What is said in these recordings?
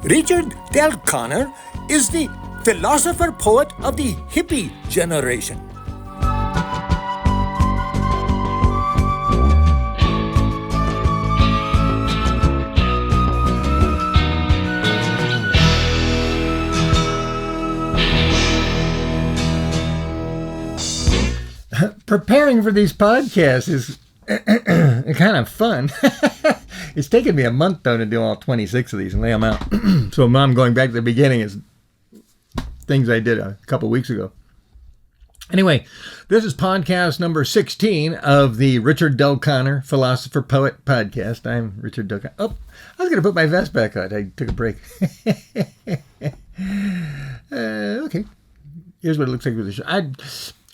Richard Del Connor is the philosopher poet of the hippie generation. Preparing for these podcasts is kind of fun. It's taken me a month, though, to do all 26 of these and lay them out. So I'm going back to the beginning is things I did a couple weeks ago. Anyway, this is podcast number 16 of the Richard Del Connor Philosopher Poet podcast. I'm Richard Del Connor. Oh, I was going to put my vest back on. I took a break. Okay. Here's what it looks like with the show.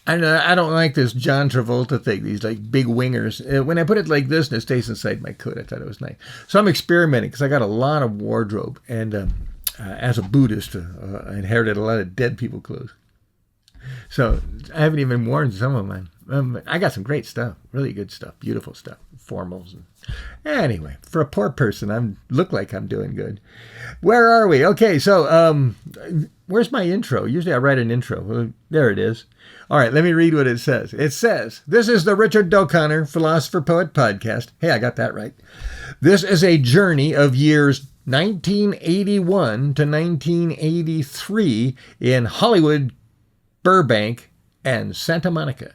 I don't like this John Travolta thing, these like big wingers. When I put it like this and it stays inside my coat, I thought it was nice. So I'm experimenting because I got a lot of wardrobe. And as a Buddhist, I inherited a lot of dead people clothes. So I haven't even worn some of mine. I got some great stuff, really good stuff, beautiful stuff, formals. Anyway, for a poor person, I look like I'm doing good. Where are we? Okay, so where's my intro? Usually I write an intro. There it is. All right, let me read what it says. It says, this is the Richard Del Connor Philosopher Poet podcast. Hey, I got that right. This is a journey of years 1981 to 1983 in Hollywood, Burbank, and Santa Monica.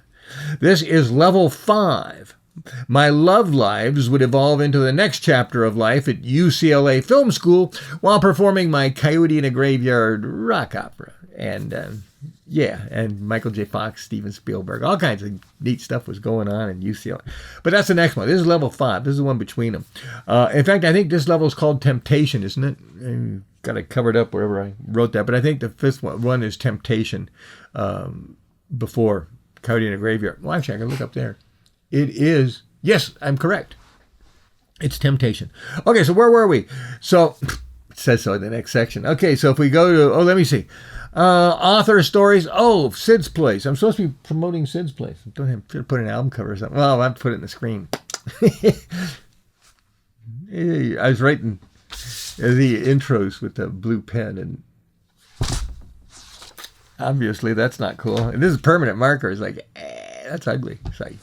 This is level 5. My love lives would evolve into the next chapter of life at UCLA Film School while performing my Coyote in a Graveyard rock opera. And and Michael J. Fox, Steven Spielberg, all kinds of neat stuff was going on in UCLA. But that's the next one. This is level 5. This is the one between them. In fact, I think this level is called Temptation, isn't it? I got it covered up wherever I wrote that. But I think the 5th one is Temptation before Coyote in a Graveyard. Well, actually, I can look up there. It is, yes, I'm correct. It's Temptation. Okay, so where were we? So, it says so in the next section. Okay, so if we go to, let me see. Author stories. Sid's Place. I'm supposed to be promoting Sid's Place. I don't have to put an album cover or something. Well, I have to put it in the screen. I was writing the intros with the blue pen, and obviously that's not cool. And this is permanent marker. It's like, that's ugly. It's like,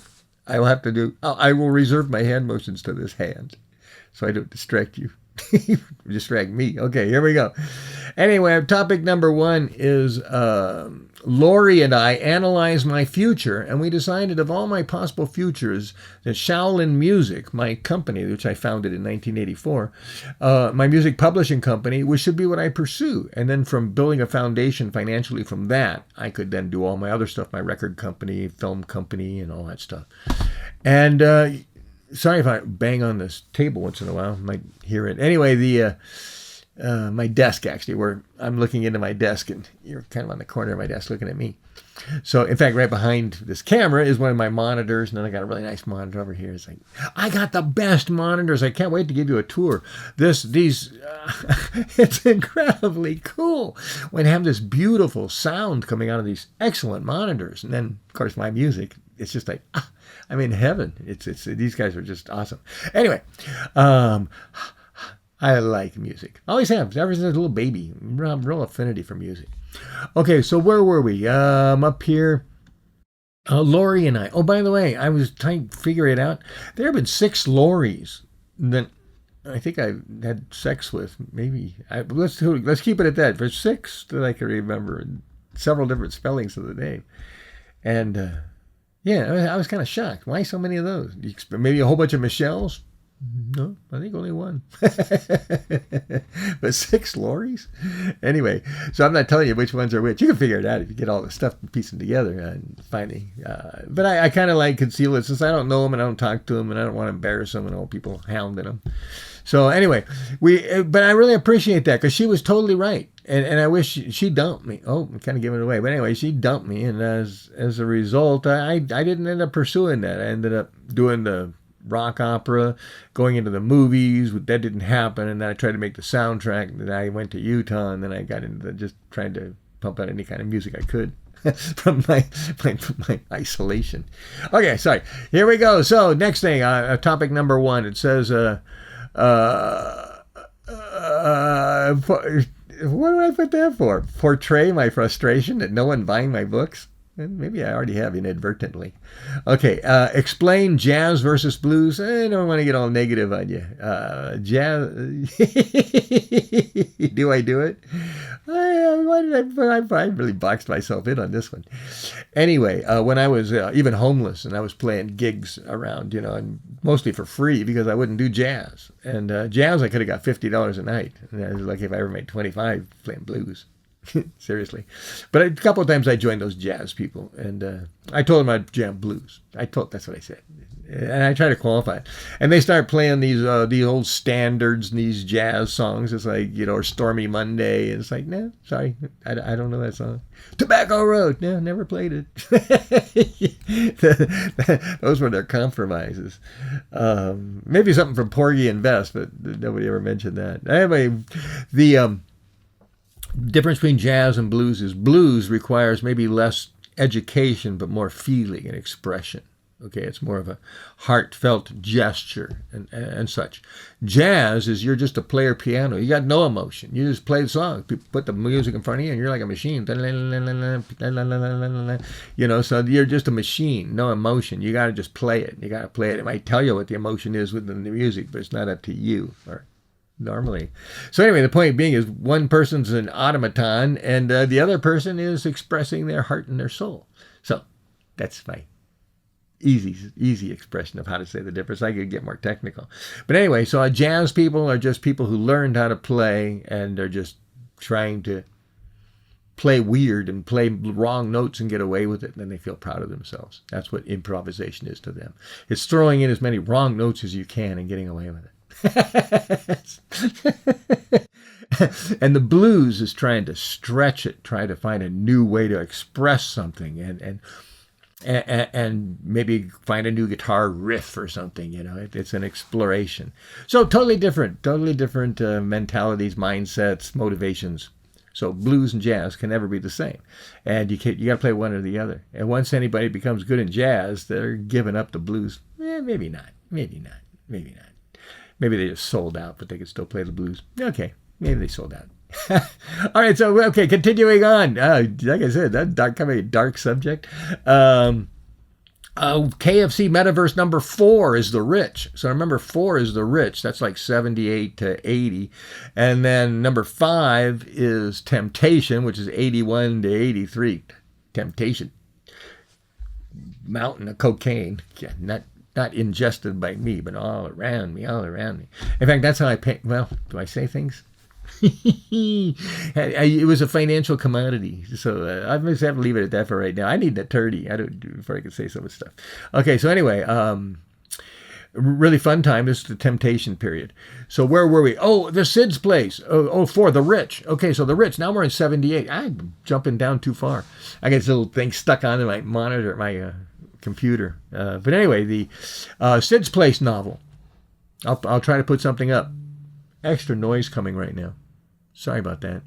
I will reserve my hand motions to this hand so I don't distract you. Distract me. Okay, here we go. Anyway, topic number 1 is Laurie and I analyzed my future, and we decided of all my possible futures that Shaolin Music, my company, which I founded in 1984, my music publishing company, which should be what I pursue. And then from building a foundation financially from that, I could then do all my other stuff, my record company, film company, and all that stuff. And sorry if I bang on this table once in a while. You might hear it. Anyway, my desk, actually, where I'm looking into my desk, and you're kind of on the corner of my desk looking at me. So, in fact, right behind this camera is one of my monitors, and then I got a really nice monitor over here. It's like, I got the best monitors. I can't wait to give you a tour. It's incredibly cool when I have this beautiful sound coming out of these excellent monitors. And then, of course, my music, it's just like, I'm in heaven. It's these guys are just awesome. Anyway, I like music. Always have. Ever since I was a little baby. Real affinity for music. Okay, so where were we? Up here. Laurie and I. Oh, by the way, I was trying to figure it out. There have been 6 Lauries that I think I had sex with. Maybe. Let's keep it at that. For 6 that I can remember. Several different spellings of the name. And I was kind of shocked. Why so many of those? Maybe a whole bunch of Michelles? No, I think only 1. But 6 Lauries? Anyway, so I'm not telling you which ones are which. You can figure it out if you get all the stuff and piece them together and finally. But I kind of like conceal it since I don't know them and I don't talk to them and I don't want to embarrass them and all people hounding them. So anyway, but I really appreciate that because she was totally right. And I wish she dumped me. Oh, I'm kind of giving it away. But anyway, she dumped me. And as a result, I didn't end up pursuing that. I ended up doing the rock opera, going into the movies. That didn't happen. And then I tried to make the soundtrack. And then I went to Utah. And then I got into just trying to pump out any kind of music I could from my isolation. Okay, sorry. Here we go. So next thing, topic number 1. It says... what do I put that for? Portray my frustration at no one buying my books? Maybe I already have inadvertently. Okay, explain jazz versus blues. I don't want to get all negative on you. Jazz. Do I do it? I really boxed myself in on this one. Anyway, when I was even homeless and I was playing gigs around, and mostly for free because I wouldn't do jazz. And jazz, I could have got $50 a night. And I was lucky if I ever made 25 playing blues. Seriously. But a couple of times I joined those jazz people, and I told them I'd jam blues. That's what I said. And I try to qualify it. And they start playing these old standards and these jazz songs. It's like, or Stormy Monday. And it's like, no, sorry, I don't know that song. Tobacco Road. No, never played it. Those were their compromises. Maybe something from Porgy and Bess, but nobody ever mentioned that. Anyway, the difference between jazz and blues is blues requires maybe less education but more feeling and expression. Okay, it's more of a heartfelt gesture and such. Jazz is you're just a player piano. You got no emotion. You just play the song. Put the music in front of you and you're like a machine. So you're just a machine, no emotion. You got to just play it. You got to play it. It might tell you what the emotion is within the music, but it's not up to you. Normally. So anyway, the point being is one person's an automaton and the other person is expressing their heart and their soul. So that's my easy expression of how to say the difference. I could get more technical. But anyway, so jazz people are just people who learned how to play and they're just trying to play weird and play wrong notes and get away with it, and then they feel proud of themselves. That's what improvisation is to them. It's throwing in as many wrong notes as you can and getting away with it. And the blues is trying to stretch it, try to find a new way to express something and maybe find a new guitar riff or something. It's an exploration. So totally different mentalities, mindsets, motivations. So blues and jazz can never be the same, and you got to play one or the other. And once anybody becomes good in jazz, they're giving up the blues. Maybe not. Maybe they just sold out, but they could still play the blues. Okay, maybe they sold out. All right, so, okay, continuing on. Like I said, that's kind of a dark subject. KFC Metaverse number 4 is The Rich. So remember, 4 is The Rich. That's like 78 to 80. And then number 5 is Temptation, which is 81 to 83. Temptation. Mountain of cocaine. Yeah, not ingested by me, but all around me. In fact, that's how I pay. Well, do I say things? It was a financial commodity, so I just have to leave it at that for right now. I need that 30 before I can say so much stuff. Okay, so anyway, really fun time. This is the temptation period. So where were we? Oh, the Sid's place. For The Rich. Okay, so The Rich. Now we're in 78. I'm jumping down too far. I get this little thing stuck onto my monitor, my computer. But anyway, the Sid's Place novel. I'll try to put something up. Extra noise coming right now. Sorry about that.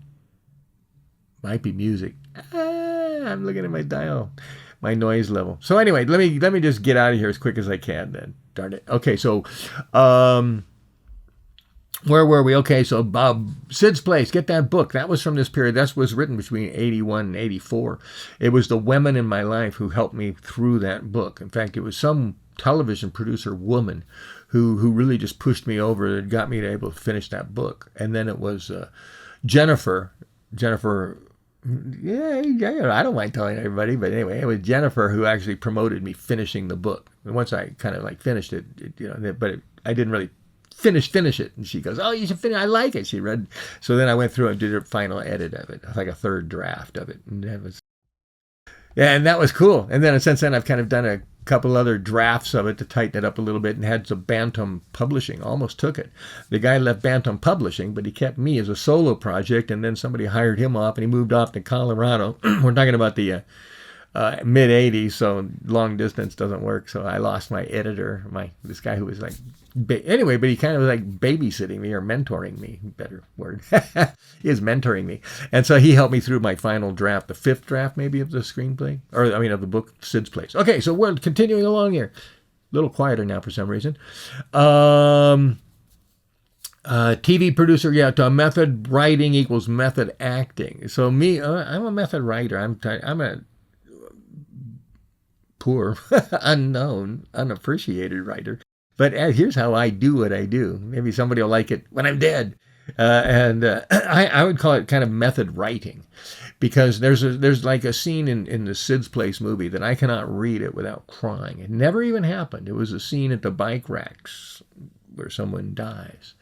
Might be music. I'm looking at my dial, my noise level. So anyway, let me just get out of here as quick as I can then. Darn it. Okay, so where were we? Okay, so Sid's Place, get that book. That was from this period. That was written between 81 and 84. It was the women in my life who helped me through that book. In fact, it was some television producer woman who really just pushed me over and got me to able to finish that book. And then it was Jennifer, yeah, I don't mind telling everybody, but anyway, it was Jennifer who actually promoted me finishing the book. And once I kind of like finished it, I didn't really finish it. And she goes, oh, you should finish. I like it. She read. So then I went through and did a final edit of it, like a third draft of it. And that was, yeah, and that was cool. And then since then, I've kind of done a couple other drafts of it to tighten it up a little bit and had some Bantam Publishing. Almost took it. The guy left Bantam Publishing, but he kept me as a solo project, and then somebody hired him off, and he moved off to Colorado. We're talking about the mid-'80s, so long distance doesn't work. So I lost my editor, this guy who was like, anyway, but he kind of was like babysitting me or mentoring me, better word. He is mentoring me. And so he helped me through my final draft, the 5th draft maybe of the screenplay, of the book, Sid's Place. Okay, so we're continuing along here. A little quieter now for some reason. TV producer, yeah, to method writing equals method acting. So me, I'm a method writer. I'm a poor, unknown, unappreciated writer. But here's how I do what I do. Maybe somebody will like it when I'm dead. I would call it kind of method writing, because there's like a scene in the Sid's Place movie that I cannot read it without crying. It never even happened. It was a scene at the bike racks where someone dies.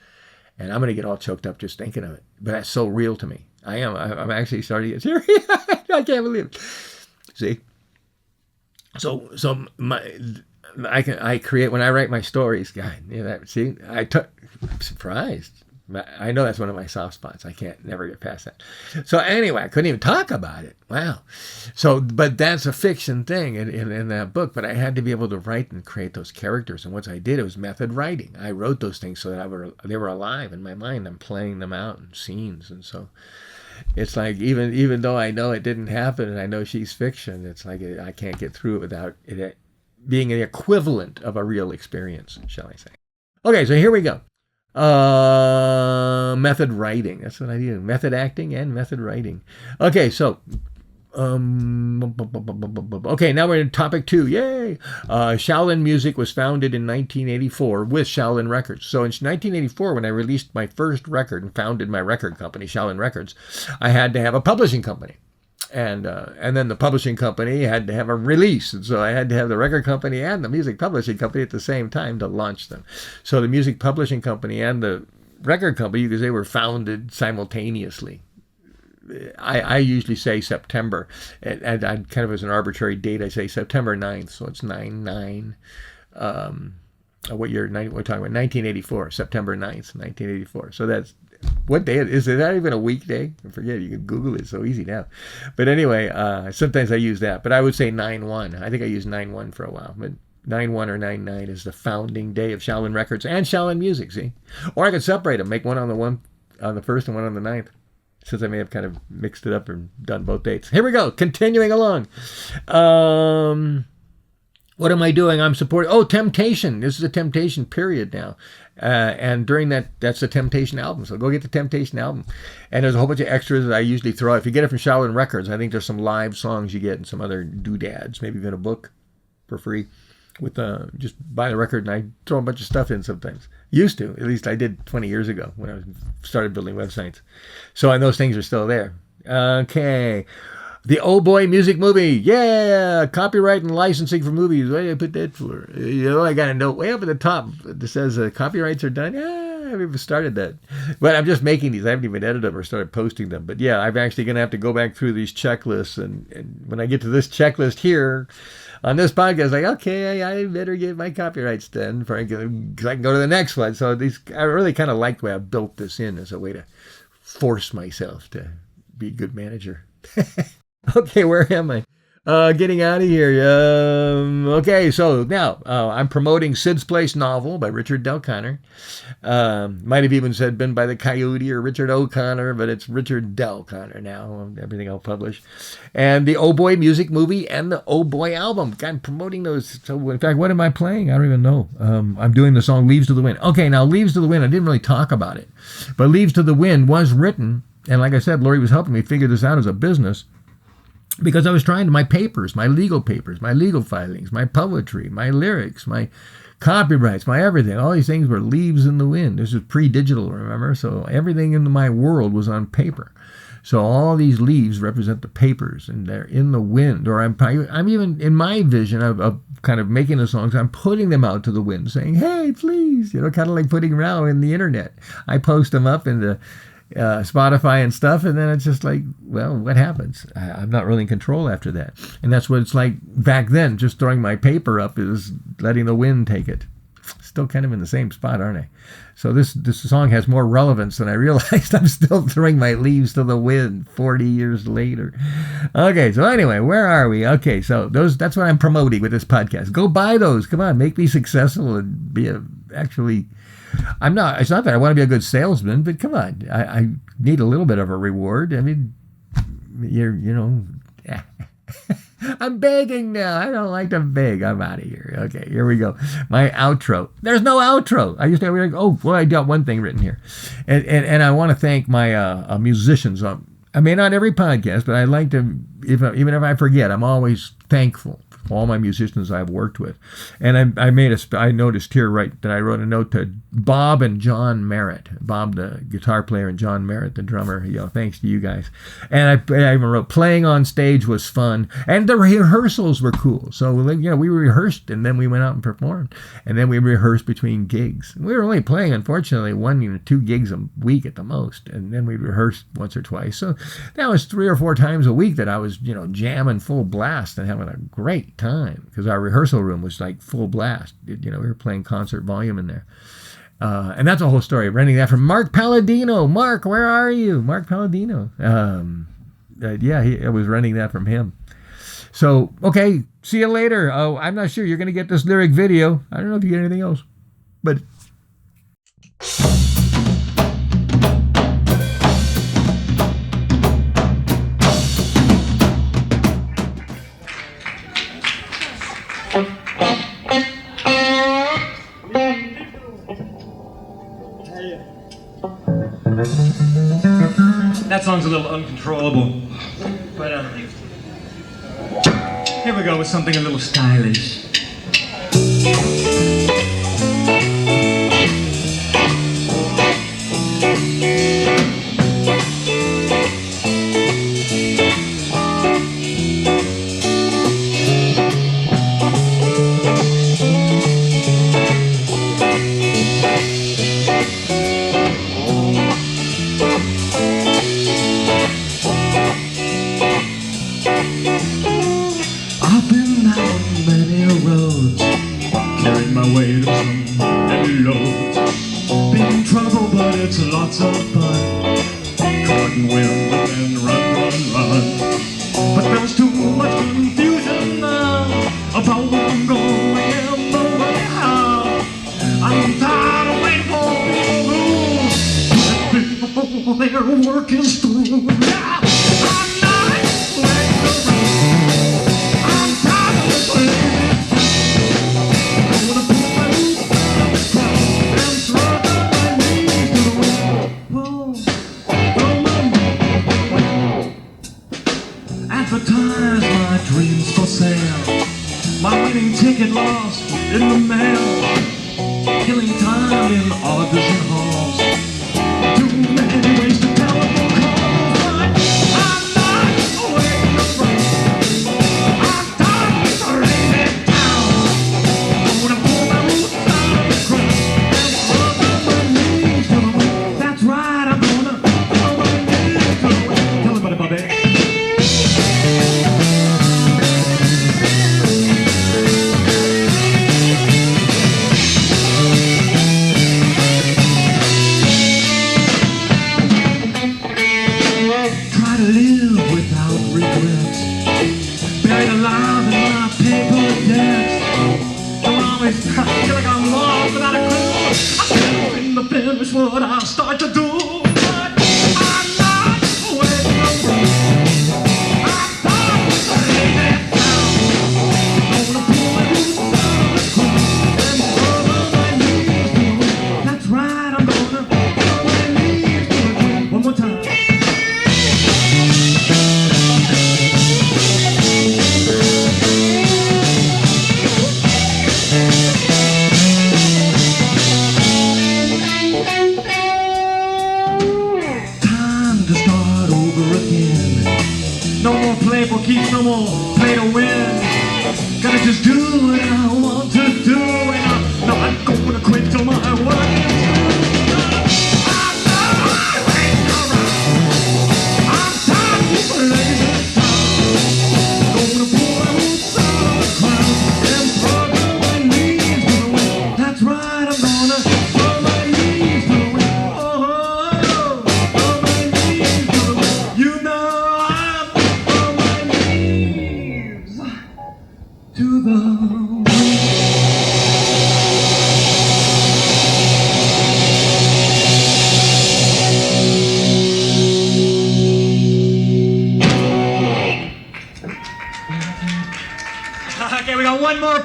And I'm going to get all choked up just thinking of it. But that's so real to me. I'm actually starting to get serious. I can't believe it. See? So I create, when I write my stories, God, see, I'm surprised. I know that's one of my soft spots. I can't never get past that. So anyway, I couldn't even talk about it. Wow. So, but that's a fiction thing in that book. But I had to be able to write and create those characters. And once I did, it was method writing. I wrote those things so that they were alive in my mind. I'm playing them out in scenes. And so it's like, even though I know it didn't happen and I know she's fiction, it's like I can't get through it without it being an equivalent of a real experience, shall I say. Okay, so here we go. Method writing. That's what I do. Method acting and method writing. Okay, so okay, now we're in topic 2. Yay! Shaolin Music was founded in 1984 with Shaolin Records. So in 1984, when I released my first record and founded my record company, Shaolin Records, I had to have a publishing company. And then the publishing company had to have a release. And so I had to have the record company and the music publishing company at the same time to launch them. So the music publishing company and the record company, because they were founded simultaneously. I usually say September. And I kind of as an arbitrary date, I say September 9th. So it's 9/9. What year? We're talking about 1984, September 9th, 1984. So that's, what day is that even a weekday? I forget. You can Google it. It's so easy now. But anyway, sometimes I use that. But I would say 9/1. I think I used 9/1 for a while. But 9/1 or 9/9 is the founding day of Shaolin Records and Shaolin Music, see? Or I could separate them, make one on the 1st and one on the 9th. Since I may have kind of mixed it up and done both dates. Here we go. Continuing along. What am I doing? I'm supporting... Oh, Temptation. This is a Temptation period now. And during that's the Temptation album. So go get the Temptation album. And there's a whole bunch of extras that I usually throw out. If you get it from Shaolin Records, I think there's some live songs you get and some other doodads. Maybe even a book for free. With just buy the record and I throw a bunch of stuff in sometimes. Used to. At least I did 20 years ago when I started building websites. So, and those things are still there. Okay. The Oboy music movie. Yeah. Copyright and licensing for movies. What did I put that for? I got a note way up at the top that says copyrights are done. Yeah, I've even started that. But I'm just making these. I haven't even edited them or started posting them. But yeah, I'm actually going to have to go back through these checklists. And when I get to this checklist here on this podcast, like, okay, I better get my copyrights done because I can go to the next one. So I really kind of like the way I built this in as a way to force myself to be a good manager. Okay, where am I? Getting out of here. Okay, so now I'm promoting Sid's Place novel by Richard Del Conner. Might have even said been by the Coyote or Richard O'Connor, but it's Richard Del Conner now. Everything I'll publish. And the Oboy music movie and the Oboy album. I'm promoting those. So in fact, what am I playing? I don't even know. I'm doing the song Leaves to the Wind. Okay, now Leaves to the Wind, I didn't really talk about it. But Leaves to the Wind was written, and like I said, Laurie was helping me figure this out as a business. Because I was trying to, my legal filings, my poetry, my lyrics, my copyrights, my everything, all these things were leaves in the wind. This was pre-digital, remember? So everything in my world was on paper. So all these leaves represent the papers, and they're in the wind. Or I'm even, in my vision of kind of making the songs, I'm putting them out to the wind, saying, hey, please, kind of like putting them out in the internet. I post them up in the Spotify and stuff, and then it's just like, well, what happens? I'm not really in control after that. And that's what it's like back then. Just throwing my paper up is letting the wind take it. Still kind of in the same spot, aren't I? So this song has more relevance than I realized. I'm still throwing my leaves to the wind 40 years later. Okay, so anyway, where are we? Okay, so that's what I'm promoting with this podcast. Go buy those. Come on, make me successful and be it's not that I want to be a good salesman, but come on, I need a little bit of a reward. I mean, I'm begging now. I don't like to beg. I'm out of here. Okay, here we go. My outro. There's no outro. I used to be like, oh, well, I got one thing written here. And I want to thank my musicians. I mean, not every podcast, but I like to, even if I forget, I'm always thankful for all my musicians I've worked with. And I noticed here, right, that I wrote a note to Bob and John Merritt. Bob, the guitar player, and John Merritt, the drummer. Thanks to you guys. And I even wrote, playing on stage was fun. And the rehearsals were cool. So, we rehearsed, and then we went out and performed. And then we rehearsed between gigs. We were only playing, unfortunately, 2 gigs a week at the most. And then we rehearsed once or twice. So that was 3 or 4 times a week that I was, jamming full blast and having a great time, because our rehearsal room was like full blast. We were playing concert volume in there. And that's a whole story. Renting that from Mark Palladino. Mark, where are you? Mark Palladino. I was renting that from him. So, okay, see you later. Oh, I'm not sure. You're going to get this lyric video. I don't know if you get anything else. But... That song's a little uncontrollable, but here we go with something a little stylish. I've been down many roads, carried my weight of some heavy loads. Been in trouble, but it's lots of fun. Caught in wind and then run. But there's too much confusion now about where I'm going and the way how. I'm tired of waiting for people they're working through. Yeah, I'm not waiting around. I'm tired of this crazy. I wanna put my roots down the ground and throw down my knees to the wall. Whoa, throw my advertise my dreams for sale. My winning ticket lost in the mail. Killing time in audition halls. Too many ways to telephone calls. But I'm not waiting around. I'm tired of this crazy town. I wanna pull my roots out of the ground and throw down my knees to the wind. That's right, I'm gonna throw my knees to the wind. Tell everybody, Bobby. Try to live without regrets. Buried alive in my paper debts. Don't always feel like I'm lost without a clue. I still in the finish what I'll start to do. But I'm not waiting around. I'm tired of this crazy town. I wanna pull my roots out of the ground and throw down my knees to the wind. That's right, I'm gonna throw my knees to the wind. One more time.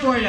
for you.